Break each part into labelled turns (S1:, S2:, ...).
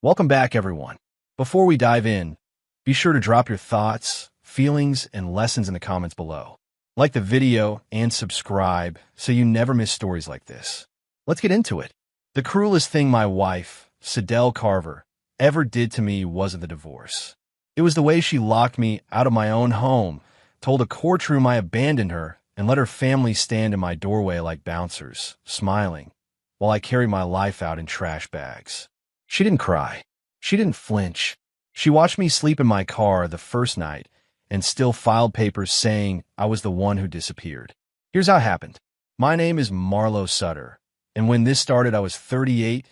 S1: Welcome back, everyone. Before we dive in, be sure to drop your thoughts, feelings, and lessons in the comments below. Like the video and subscribe so you never miss stories like this. Let's get into it. The cruelest thing my wife, Sidel Carver, ever did to me wasn't the divorce. It was the way she locked me out of my own home, told a courtroom I abandoned her, and let her family stand in my doorway like bouncers, smiling, while I carried my life out in trash bags. She didn't cry. She didn't flinch. She watched me sleep in my car the first night and still filed papers saying I was the one who disappeared. Here's how it happened. My name is Marlo Sutter, and when this started, I was 38,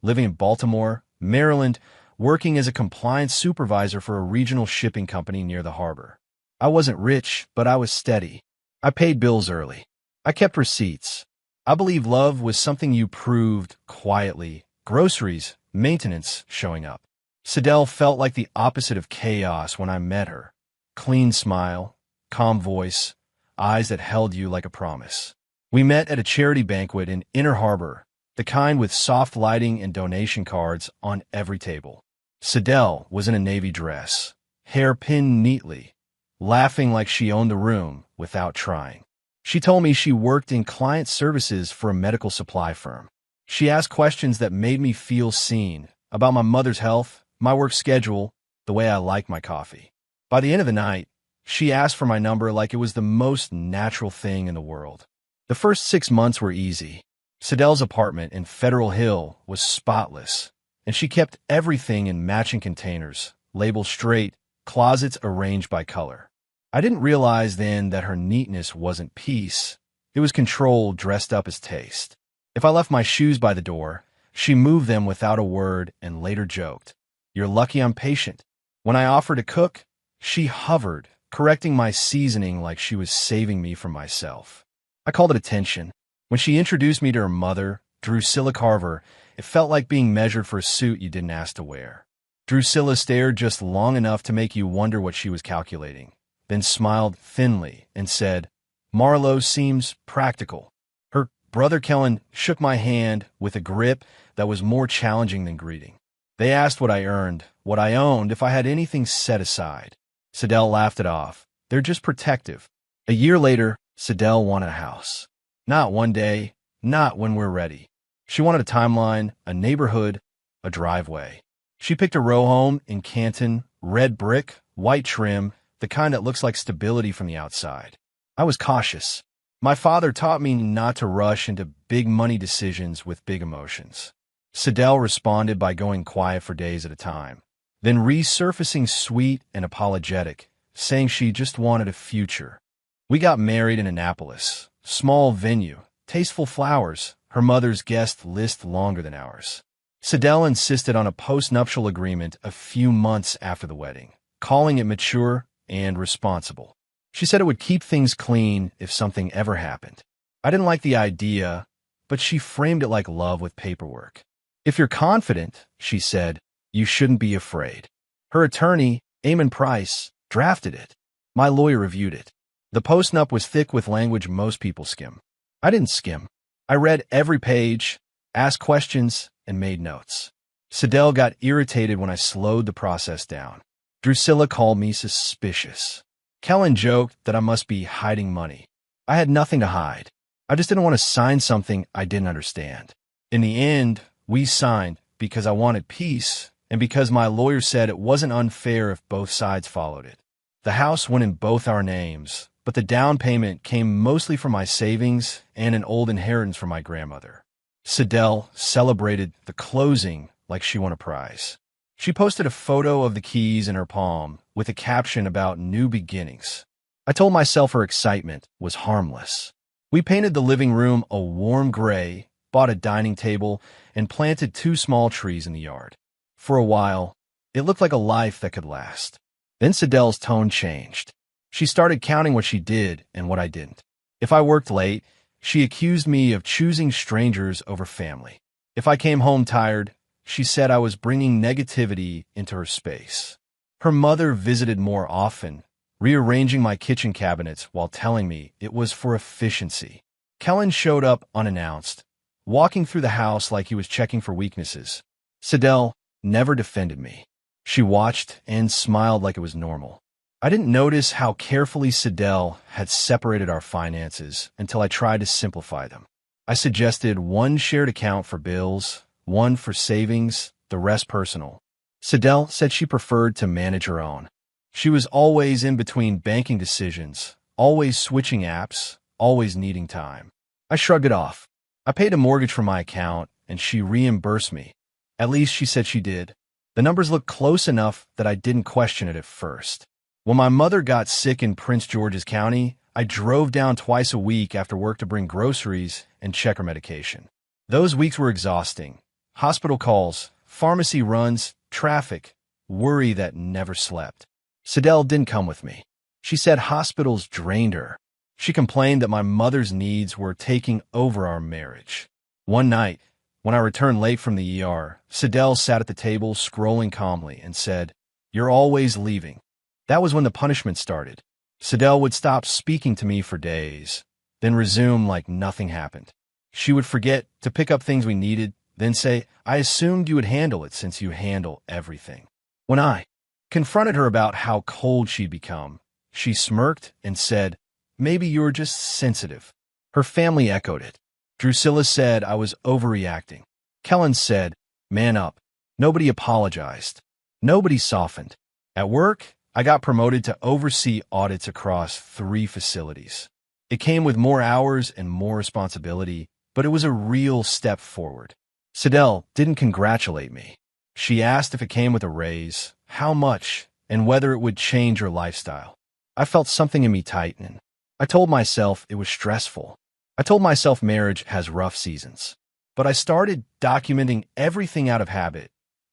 S1: living in Baltimore, Maryland, working as a compliance supervisor for a regional shipping company near the harbor. I wasn't rich, but I was steady. I paid bills early. I kept receipts. I believe love was something you proved quietly. Groceries, maintenance, showing up. Sidel felt like the opposite of chaos when I met her. Clean smile, calm voice, eyes that held you like a promise. We met at a charity banquet in Inner Harbor, the kind with soft lighting and donation cards on every table. Sidel was in a navy dress, hair pinned neatly, laughing like she owned the room without trying. She told me she worked in client services for a medical supply firm. She asked questions that made me feel seen, about my mother's health, my work schedule, the way I like my coffee. By the end of the night, she asked for my number like it was the most natural thing in the world. The first 6 months were easy. Sidel's apartment in Federal Hill was spotless, and she kept everything in matching containers, labeled straight, closets arranged by color. I didn't realize then that her neatness wasn't peace. It was control dressed up as taste. If I left my shoes by the door, she moved them without a word and later joked, "You're lucky I'm patient." When I offered to cook, she hovered, correcting my seasoning like she was saving me from myself. I called it attention. When she introduced me to her mother, Drusilla Carver, it felt like being measured for a suit you didn't ask to wear. Drusilla stared just long enough to make you wonder what she was calculating, then smiled thinly and said, "Marlo seems practical." Her brother Kellen shook my hand with a grip that was more challenging than greeting. They asked what I earned, what I owned, if I had anything set aside. Sidel laughed it off. They're just protective. A year later, Sidel wanted a house. Not one day, not when we're ready. She wanted a timeline, a neighborhood, a driveway. She picked a row home in Canton, red brick, white trim, the kind that looks like stability from the outside. I was cautious. My father taught me not to rush into big money decisions with big emotions. Sidel responded by going quiet for days at a time, then resurfacing sweet and apologetic, saying she just wanted a future. We got married in Annapolis, small venue, tasteful flowers, her mother's guest list longer than ours. Sidel insisted on a post-nuptial agreement a few months after the wedding, calling it mature and responsible. She said it would keep things clean if something ever happened. I didn't like the idea, but she framed it like love with paperwork. "If you're confident," she said, "you shouldn't be afraid." Her attorney, Eamon Price, drafted it. My lawyer reviewed it. The postnup was thick with language most people skim. I didn't skim. I read every page, asked questions, and made notes. Sidel got irritated when I slowed the process down. Drusilla called me suspicious. Kellen joked that I must be hiding money. I had nothing to hide. I just didn't want to sign something I didn't understand. In the end, we signed because I wanted peace and because my lawyer said it wasn't unfair if both sides followed it. The house went in both our names, but the down payment came mostly from my savings and an old inheritance from my grandmother. Sidel celebrated the closing like she won a prize. She posted a photo of the keys in her palm with a caption about new beginnings. I told myself her excitement was harmless. We painted the living room a warm gray, bought a dining table, and planted 2 small trees in the yard. For a while, it looked like a life that could last. Then Sidel's tone changed. She started counting what she did and what I didn't. If I worked late, she accused me of choosing strangers over family. If I came home tired, she said I was bringing negativity into her space. Her mother visited more often, rearranging my kitchen cabinets while telling me it was for efficiency. Kellen showed up unannounced, walking through the house like he was checking for weaknesses. Sidel, never defended me. She watched and smiled like it was normal. I didn't notice how carefully Sidel had separated our finances until I tried to simplify them. I suggested one shared account for bills, one for savings, the rest personal. Sidel said she preferred to manage her own. She was always in between banking decisions, always switching apps, always needing time. I shrugged it off. I paid a mortgage for my account, and she reimbursed me. At least she said she did. The numbers looked close enough that I didn't question it at first. When my mother got sick in Prince George's County, I drove down twice a week after work to bring groceries and check her medication. Those weeks were exhausting. Hospital calls, pharmacy runs, traffic, worry that never slept. Sidel didn't come with me. She said hospitals drained her. She complained that my mother's needs were taking over our marriage. One night, when I returned late from the ER, Sidel sat at the table scrolling calmly and said, "You're always leaving." That was when the punishment started. Sidel would stop speaking to me for days, then resume like nothing happened. She would forget to pick up things we needed, then say, "I assumed you would handle it since you handle everything." When I confronted her about how cold she'd become, she smirked and said, "Maybe you're just sensitive." Her family echoed it. Drusilla said I was overreacting. Kellen said, "Man up." Nobody apologized. Nobody softened. At work, I got promoted to oversee audits across 3 facilities. It came with more hours and more responsibility, but it was a real step forward. Sidel didn't congratulate me. She asked if it came with a raise, how much, and whether it would change her lifestyle. I felt something in me tighten. I told myself it was stressful. I told myself marriage has rough seasons. But I started documenting everything out of habit: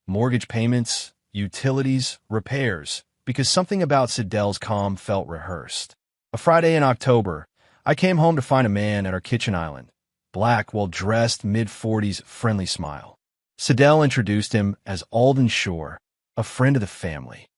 S1: mortgage payments, utilities, repairs, because something about Sidel's calm felt rehearsed. A Friday in October, I came home to find a man at our kitchen island, black, well-dressed, mid-40s, friendly smile. Sidel introduced him as Alden Shore, a friend of the family.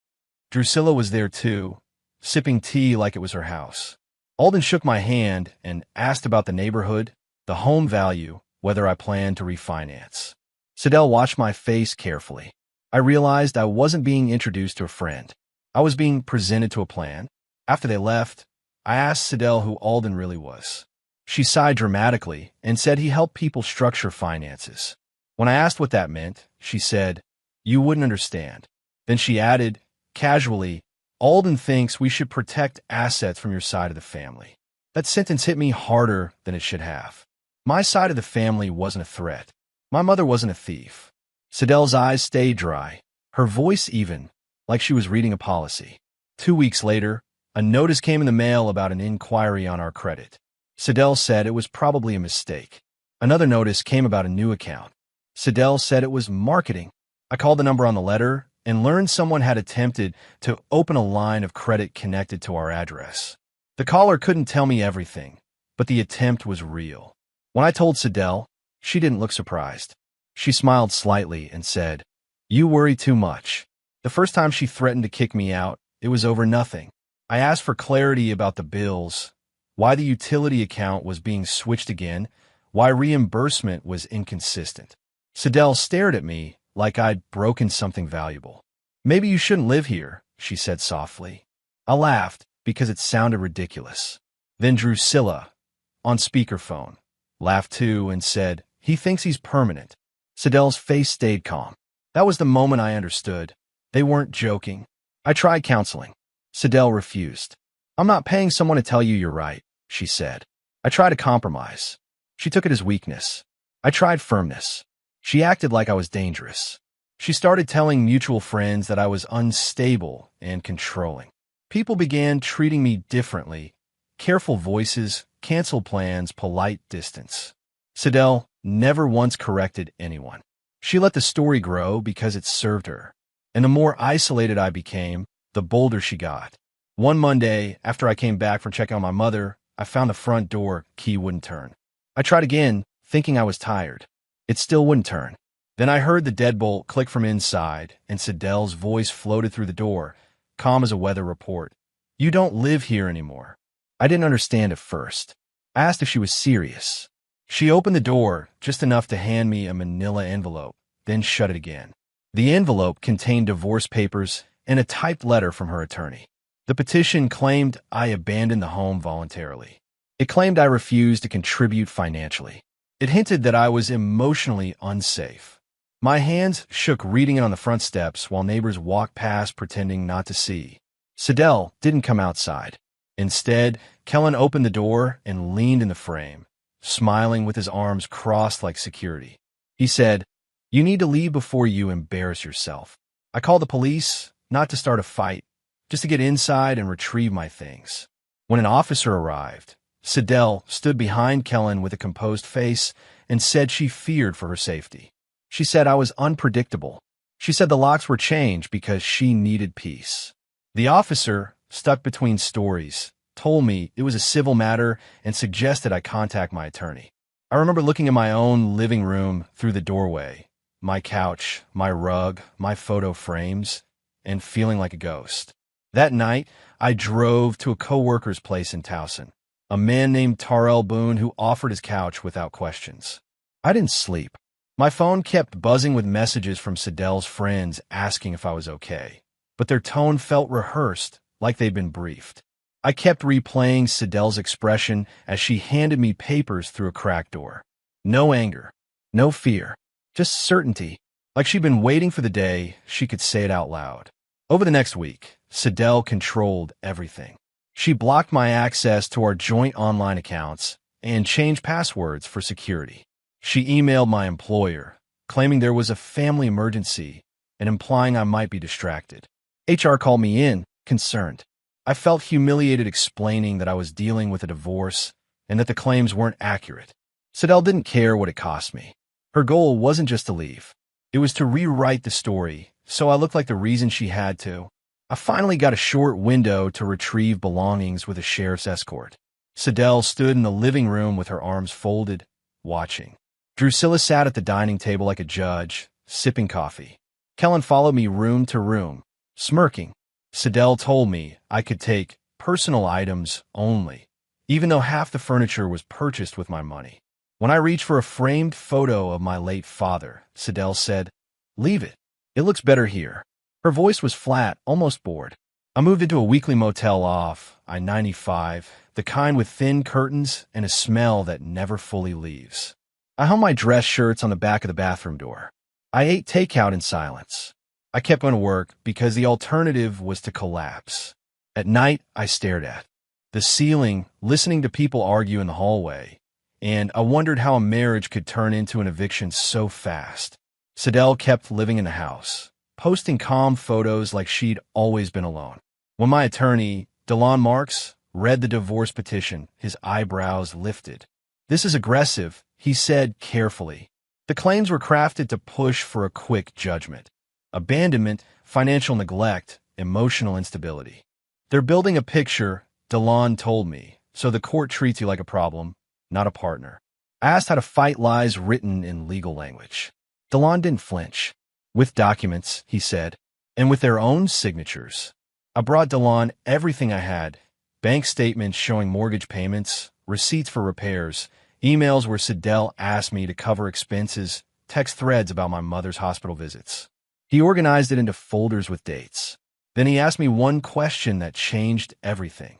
S1: Drusilla was there too, sipping tea like it was her house. Alden shook my hand and asked about the neighborhood, the home value, whether I planned to refinance. Sidel watched my face carefully. I realized I wasn't being introduced to a friend. I was being presented to a plan. After they left, I asked Sidel who Alden really was. She sighed dramatically and said he helped people structure finances. When I asked what that meant, she said, "You wouldn't understand." Then she added, casually, "Alden thinks we should protect assets from your side of the family." That sentence hit me harder than it should have. My side of the family wasn't a threat. My mother wasn't a thief. Sidel's eyes stayed dry, her voice even, like she was reading a policy. 2 weeks later, a notice came in the mail about an inquiry on our credit. Sidel said it was probably a mistake. Another notice came about a new account. Sidel said it was marketing. I called the number on the letter and learned someone had attempted to open a line of credit connected to our address. The caller couldn't tell me everything, but the attempt was real. When I told Sidel, she didn't look surprised. She smiled slightly and said, "You worry too much." The first time she threatened to kick me out, it was over nothing. I asked for clarity about the bills, why the utility account was being switched again, why reimbursement was inconsistent. Sidel stared at me like I'd broken something valuable. "Maybe you shouldn't live here," she said softly. I laughed because it sounded ridiculous. Then Drusilla, on speakerphone, laughed too and said, "He thinks he's permanent." Sidel's face stayed calm. That was the moment I understood. They weren't joking. I tried counseling. Sidel refused. "I'm not paying someone to tell you you're right," she said. I tried a compromise. She took it as weakness. I tried firmness. She acted like I was dangerous. She started telling mutual friends that I was unstable and controlling. People began treating me differently. Careful voices, canceled plans, polite distance. Sidel never once corrected anyone. She let the story grow because it served her. And the more isolated I became, the bolder she got. One Monday, after I came back from checking on my mother, I found the front door key wouldn't turn. I tried again, thinking I was tired. It still wouldn't turn. Then I heard the deadbolt click from inside, and Sidel's voice floated through the door, calm as a weather report. "You don't live here anymore." I didn't understand at first. I asked if she was serious. She opened the door just enough to hand me a manila envelope, then shut it again. The envelope contained divorce papers and a typed letter from her attorney. The petition claimed I abandoned the home voluntarily. It claimed I refused to contribute financially. It hinted that I was emotionally unsafe. My hands shook reading it on the front steps while neighbors walked past pretending not to see. Sidel didn't come outside. Instead, Kellen opened the door and leaned in the frame, smiling with his arms crossed like security. He said, "You need to leave before you embarrass yourself." I called the police, not to start a fight, just to get inside and retrieve my things. When an officer arrived, Sidel stood behind Kellen with a composed face and said she feared for her safety. She said I was unpredictable. She said the locks were changed because she needed peace. The officer, stuck between stories, told me it was a civil matter and suggested I contact my attorney. I remember looking at my own living room through the doorway, my couch, my rug, my photo frames, and feeling like a ghost. That night, I drove to a coworker's place in Towson, a man named Tarell Boone who offered his couch without questions. I didn't sleep. My phone kept buzzing with messages from Sidel's friends asking if I was okay, but their tone felt rehearsed, like they'd been briefed. I kept replaying Sidel's expression as she handed me papers through a cracked door. No anger, no fear, just certainty, like she'd been waiting for the day she could say it out loud. Over the next week, Sidel controlled everything. She blocked my access to our joint online accounts and changed passwords for security. She emailed my employer, claiming there was a family emergency and implying I might be distracted. HR called me in, concerned. I felt humiliated explaining that I was dealing with a divorce and that the claims weren't accurate. Sidel didn't care what it cost me. Her goal wasn't just to leave. It was to rewrite the story, so I looked like the reason she had to. I finally got a short window to retrieve belongings with a sheriff's escort. Sidel stood in the living room with her arms folded, watching. Drusilla sat at the dining table like a judge, sipping coffee. Kellen followed me room to room, smirking. Sidel told me I could take personal items only, even though half the furniture was purchased with my money. When I reached for a framed photo of my late father, Sidel said, "Leave it. It looks better here." Her voice was flat, almost bored. I moved into a weekly motel off I-95, the kind with thin curtains and a smell that never fully leaves. I hung my dress shirts on the back of the bathroom door. I ate takeout in silence. I kept going to work because the alternative was to collapse. At night, I stared at the ceiling, listening to people argue in the hallway, and I wondered how a marriage could turn into an eviction so fast. Sidel kept living in the house, posting calm photos like she'd always been alone. When my attorney, Delon Marks, read the divorce petition, his eyebrows lifted. "This is aggressive," he said carefully. The claims were crafted to push for a quick judgment. Abandonment, financial neglect, emotional instability. "They're building a picture," Delon told me, "so the court treats you like a problem, not a partner." I asked how to fight lies written in legal language. Delon didn't flinch. "With documents," he said, "and with their own signatures." I brought Delon everything I had: bank statements showing mortgage payments, receipts for repairs, emails where Sidel asked me to cover expenses, text threads about my mother's hospital visits. He organized it into folders with dates. Then he asked me one question that changed everything.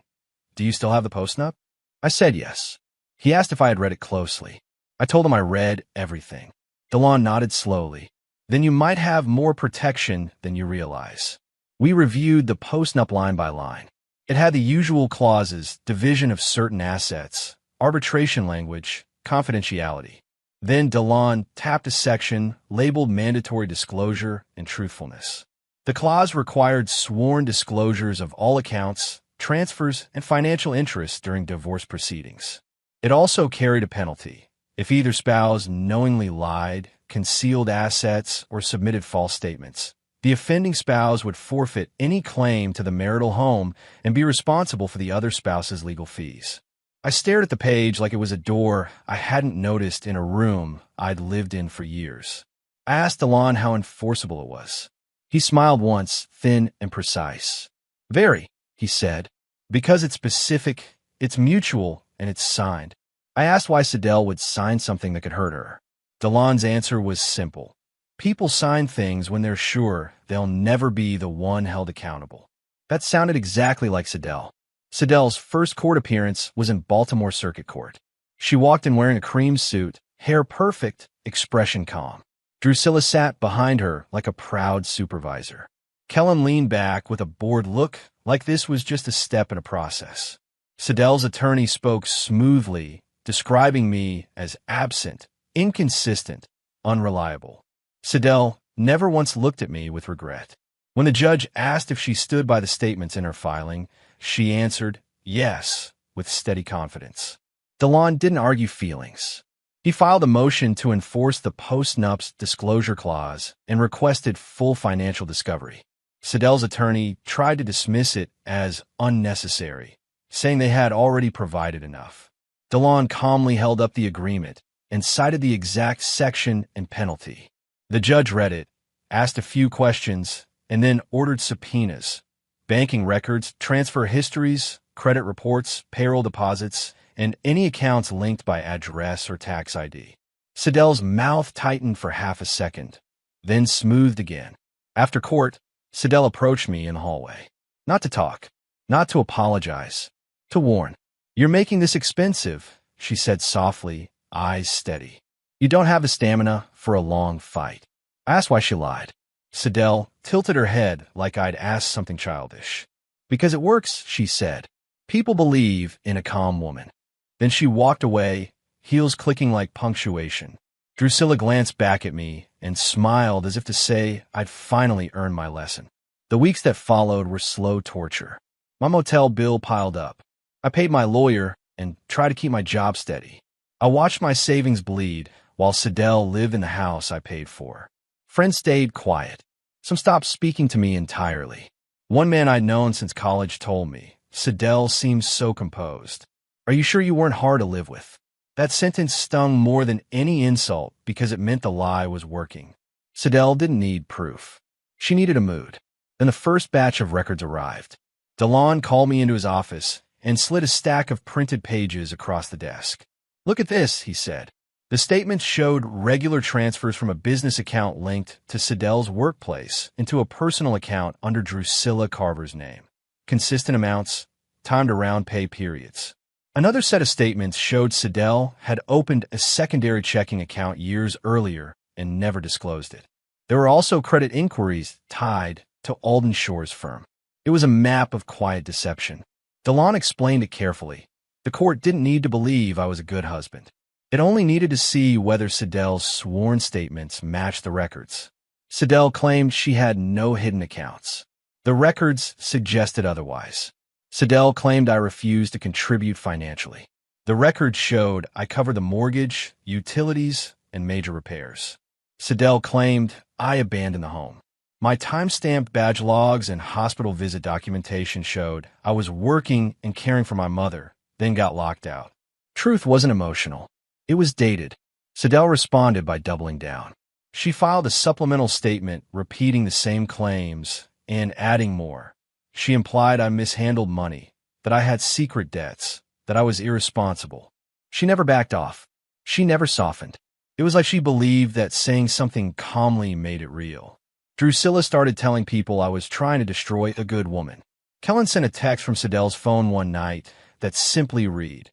S1: "Do you still have the post-nup?" I said yes. He asked if I had read it closely. I told him I read everything. Delon nodded slowly. "Then you might have more protection than you realize." We reviewed the post-nup line by line. It had the usual clauses: division of certain assets, arbitration language, confidentiality. Then Delon tapped a section labeled mandatory disclosure and truthfulness. The clause required sworn disclosures of all accounts, transfers, and financial interests during divorce proceedings. It also carried a penalty. If either spouse knowingly lied, concealed assets, or submitted false statements, the offending spouse would forfeit any claim to the marital home and be responsible for the other spouse's legal fees. I stared at the page like it was a door I hadn't noticed in a room I'd lived in for years. I asked Delon how enforceable it was. He smiled once, thin and precise. "Very," he said. "Because it's specific, it's mutual, and it's signed." I asked why Sidel would sign something that could hurt her. Delon's answer was simple. People sign things when they're sure they'll never be the one held accountable. That sounded exactly like Sidel. Sidel's first court appearance was in Baltimore Circuit Court. She walked in wearing a cream suit, hair perfect, expression calm. Drusilla sat behind her like a proud supervisor. Kellen leaned back with a bored look, like this was just a step in a process. Sidel's attorney spoke smoothly, describing me as absent, inconsistent, unreliable. Sidel never once looked at me with regret. When the judge asked if she stood by the statements in her filing, she answered yes, with steady confidence. DeLon didn't argue feelings. He filed a motion to enforce the post-nups disclosure clause and requested full financial discovery. Sidel's attorney tried to dismiss it as unnecessary, saying they had already provided enough. DeLon calmly held up the agreement and cited the exact section and penalty. The judge read it, asked a few questions, and then ordered subpoenas, banking records, transfer histories, credit reports, payroll deposits, and any accounts linked by address or tax ID. Sidel's mouth tightened for half a second, then smoothed again. After court, Sidel approached me in the hallway. Not to talk, not to apologize, to warn. "You're making this expensive," she said softly, eyes steady. "You don't have the stamina for a long fight." I asked why she lied. Sidel tilted her head like I'd asked something childish. "Because it works," she said. "People believe in a calm woman." Then she walked away, heels clicking like punctuation. Drusilla glanced back at me and smiled as if to say I'd finally earned my lesson. The weeks that followed were slow torture. My motel bill piled up. I paid my lawyer and tried to keep my job steady. I watched my savings bleed while Sidel lived in the house I paid for. Friends stayed quiet. Some stopped speaking to me entirely. One man I'd known since college told me, "Sidel seems so composed. Are you sure you weren't hard to live with?" That sentence stung more than any insult because it meant the lie was working. Sidel didn't need proof. She needed a mood. Then the first batch of records arrived. DeLon called me into his office and slid a stack of printed pages across the desk. "Look at this," he said. The statements showed regular transfers from a business account linked to Sidel's workplace into a personal account under Drusilla Carver's name. Consistent amounts, timed around pay periods. Another set of statements showed Sidel had opened a secondary checking account years earlier and never disclosed it. There were also credit inquiries tied to Alden Shore's firm. It was a map of quiet deception. DeLon explained it carefully. The court didn't need to believe I was a good husband. It only needed to see whether Sidel's sworn statements matched the records. Sidel claimed she had no hidden accounts. The records suggested otherwise. Sidel claimed I refused to contribute financially. The records showed I covered the mortgage, utilities, and major repairs. Sidel claimed I abandoned the home. My time-stamped badge logs and hospital visit documentation showed I was working and caring for my mother, then got locked out. Truth wasn't emotional. It was dated. Sidel responded by doubling down. She filed a supplemental statement repeating the same claims and adding more. She implied I mishandled money, that I had secret debts, that I was irresponsible. She never backed off. She never softened. It was like she believed that saying something calmly made it real. Drusilla started telling people I was trying to destroy a good woman. Kellen sent a text from Sidel's phone one night that simply read,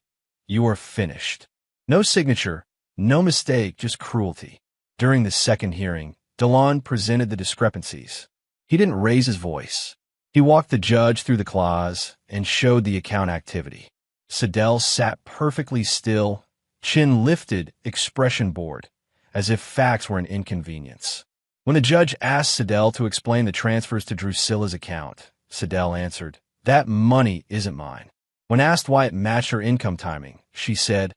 S1: "You are finished." No signature, no mistake, just cruelty. During the second hearing, DeLon presented the discrepancies. He didn't raise his voice. He walked the judge through the clause and showed the account activity. Sidel sat perfectly still, chin lifted, expression bored, as if facts were an inconvenience. When the judge asked Sidel to explain the transfers to Drusilla's account, Sidel answered, "That money isn't mine." When asked why it matched her income timing, she said,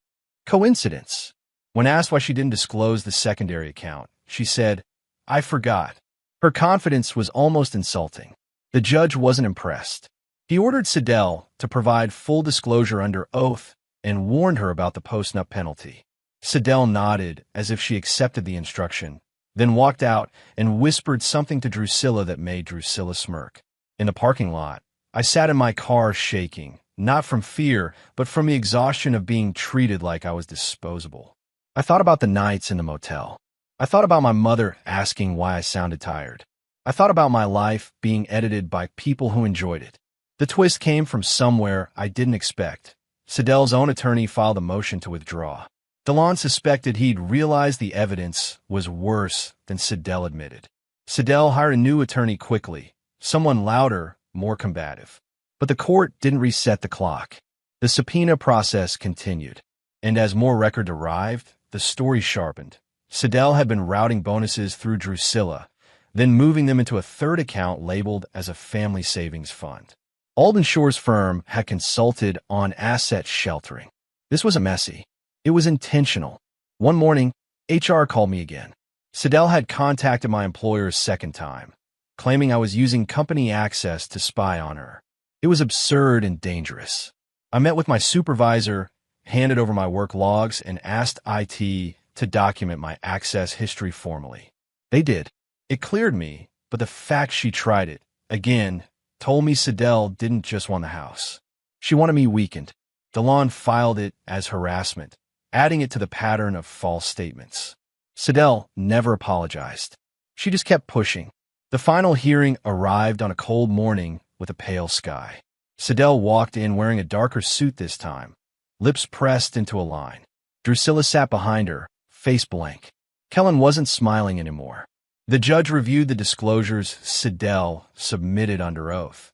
S1: "Coincidence." When asked why she didn't disclose the secondary account, she said, "I forgot." Her confidence was almost insulting. The judge wasn't impressed. He ordered Sidel to provide full disclosure under oath and warned her about the post-nup penalty. Sidel nodded as if she accepted the instruction, then walked out and whispered something to Drusilla that made Drusilla smirk. In the parking lot, I sat in my car shaking, not from fear, but from the exhaustion of being treated like I was disposable. I thought about the nights in the motel. I thought about my mother asking why I sounded tired. I thought about my life being edited by people who enjoyed it. The twist came from somewhere I didn't expect. Siddell's own attorney filed a motion to withdraw. Delon suspected he'd realized the evidence was worse than Siddell admitted. Siddell hired a new attorney quickly, someone louder, more combative. But the court didn't reset the clock. The subpoena process continued. And as more record arrived, the story sharpened. Siddell had been routing bonuses through Drusilla, then moving them into a third account labeled as a family savings fund. Alden Shore's firm had consulted on asset sheltering. This wasn't messy. It was intentional. One morning, HR called me again. Siddell had contacted my employer a second time, claiming I was using company access to spy on her. It was absurd and dangerous. I met with my supervisor, handed over my work logs, and asked IT to document my access history formally. They did. It cleared me, but the fact she tried it, again, told me Siddell didn't just want the house. She wanted me weakened. Delon filed it as harassment, adding it to the pattern of false statements. Siddell never apologized. She just kept pushing. The final hearing arrived on a cold morning with a pale sky. Siddell walked in wearing a darker suit this time, lips pressed into a line. Drusilla sat behind her, face blank. Kellen wasn't smiling anymore. The judge reviewed the disclosures Siddell submitted under oath,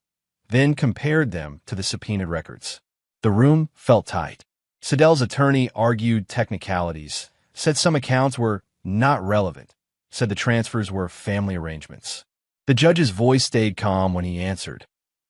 S1: then compared them to the subpoenaed records. The room felt tight. Siddell's attorney argued technicalities, said some accounts were not relevant, said the transfers were family arrangements. The judge's voice stayed calm when he answered,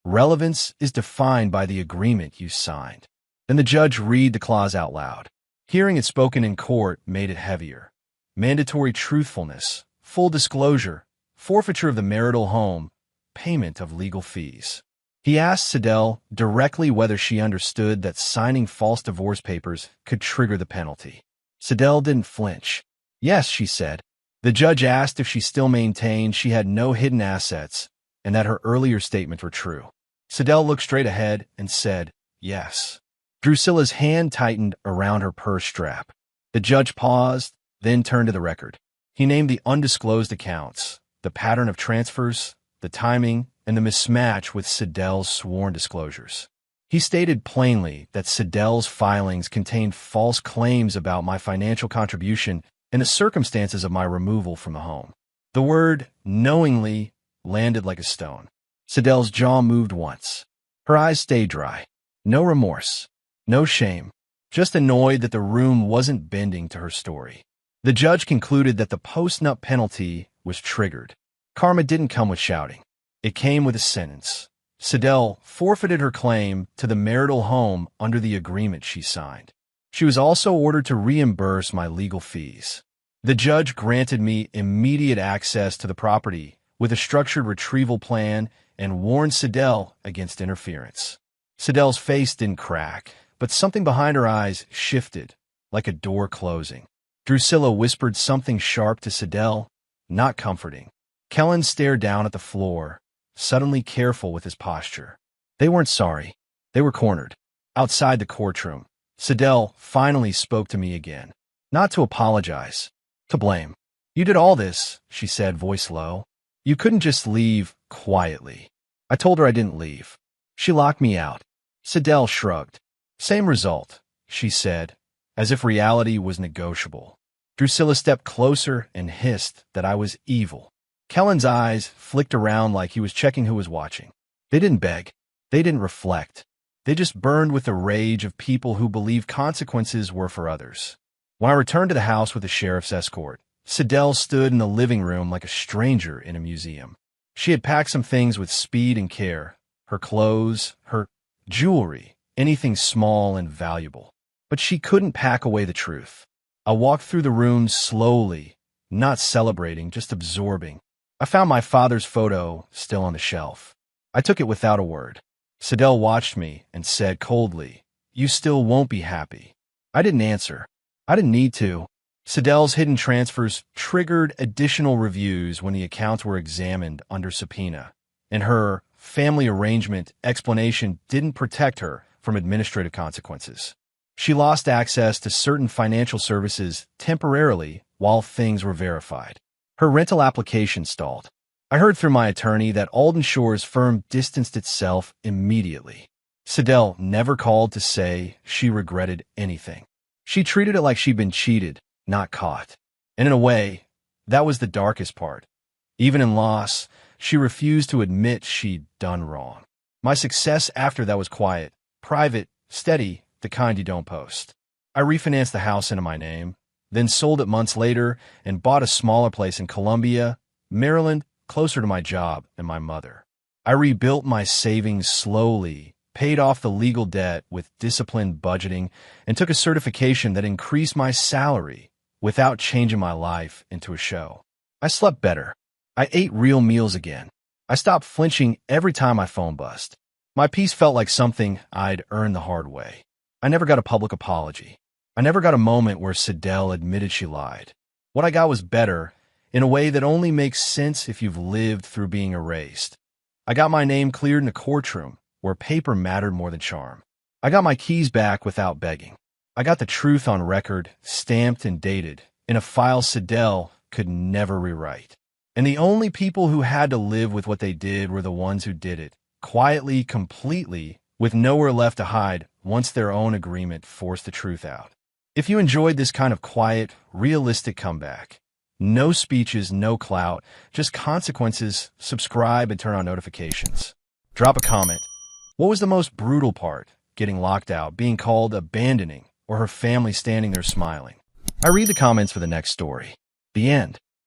S1: "Relevance is defined by the agreement you signed." Then the judge read the clause out loud. Hearing it spoken in court made it heavier. Mandatory truthfulness, full disclosure, forfeiture of the marital home, payment of legal fees. He asked Siddell directly whether she understood that signing false divorce papers could trigger the penalty. Siddell didn't flinch. Yes, she said. The judge asked if she still maintained she had no hidden assets and that her earlier statements were true. Siddell looked straight ahead and said, yes. Drusilla's hand tightened around her purse strap. The judge paused, then turned to the record. He named the undisclosed accounts, the pattern of transfers, the timing, and the mismatch with Siddell's sworn disclosures. He stated plainly that Siddell's filings contained false claims about my financial contribution and the circumstances of my removal from the home. The word knowingly landed like a stone. Siddell's jaw moved once. Her eyes stayed dry. No remorse, no shame, just annoyed that the room wasn't bending to her story. The judge concluded that the post-nut penalty was triggered. Karma didn't come with shouting. It came with a sentence. Siddell forfeited her claim to the marital home under the agreement she signed. She was also ordered to reimburse my legal fees. The judge granted me immediate access to the property with a structured retrieval plan and warned Siddell against interference. Siddell's face didn't crack, but something behind her eyes shifted, like a door closing. Drusilla whispered something sharp to Siddell, not comforting. Kellen stared down at the floor, suddenly careful with his posture. They weren't sorry. They were cornered. Outside the courtroom, Siddell finally spoke to me again. Not to apologize, to blame. You did all this, she said, voice low. You couldn't just leave quietly. I told her I didn't leave. She locked me out. Siddell shrugged. Same result, she said, as if reality was negotiable. Drusilla stepped closer and hissed that I was evil. Kellen's eyes flicked around like he was checking who was watching. They didn't beg. They didn't reflect. They just burned with the rage of people who believe consequences were for others. When I returned to the house with the sheriff's escort, Siddell stood in the living room like a stranger in a museum. She had packed some things with speed and care, her clothes, her jewelry, anything small and valuable. But she couldn't pack away the truth. I walked through the room slowly, not celebrating, just absorbing. I found my father's photo still on the shelf. I took it without a word. Siddell watched me and said coldly, "You still won't be happy." I didn't answer. I didn't need to. Siddell's hidden transfers triggered additional reviews when the accounts were examined under subpoena, and her family arrangement explanation didn't protect her from administrative consequences. She lost access to certain financial services temporarily while things were verified. Her rental application stalled. I heard through my attorney that Alden Shore's firm distanced itself immediately. Sidel never called to say she regretted anything. She treated it like she'd been cheated, not caught. And in a way, that was the darkest part. Even in loss, she refused to admit she'd done wrong. My success after that was quiet, private, steady, the kind you don't post. I refinanced the house into my name, then sold it months later and bought a smaller place in Columbia, Maryland, closer to my job and my mother. I rebuilt my savings slowly, paid off the legal debt with disciplined budgeting, and took a certification that increased my salary without changing my life into a show. I slept better. I ate real meals again. I stopped flinching every time my phone buzzed. My peace felt like something I'd earned the hard way. I never got a public apology. I never got a moment where Sidel admitted she lied. What I got was better, in a way that only makes sense if you've lived through being erased. I got my name cleared in a courtroom where paper mattered more than charm. I got my keys back without begging. I got the truth on record, stamped and dated, in a file Sidel could never rewrite. And the only people who had to live with what they did were the ones who did it, quietly, completely, with nowhere left to hide once their own agreement forced the truth out. If you enjoyed this kind of quiet, realistic comeback, no speeches, no clout, just consequences, subscribe and turn on notifications. Drop a comment. What was the most brutal part? Getting locked out, being called abandoning, or her family standing there smiling? I read the comments for the next story. The end.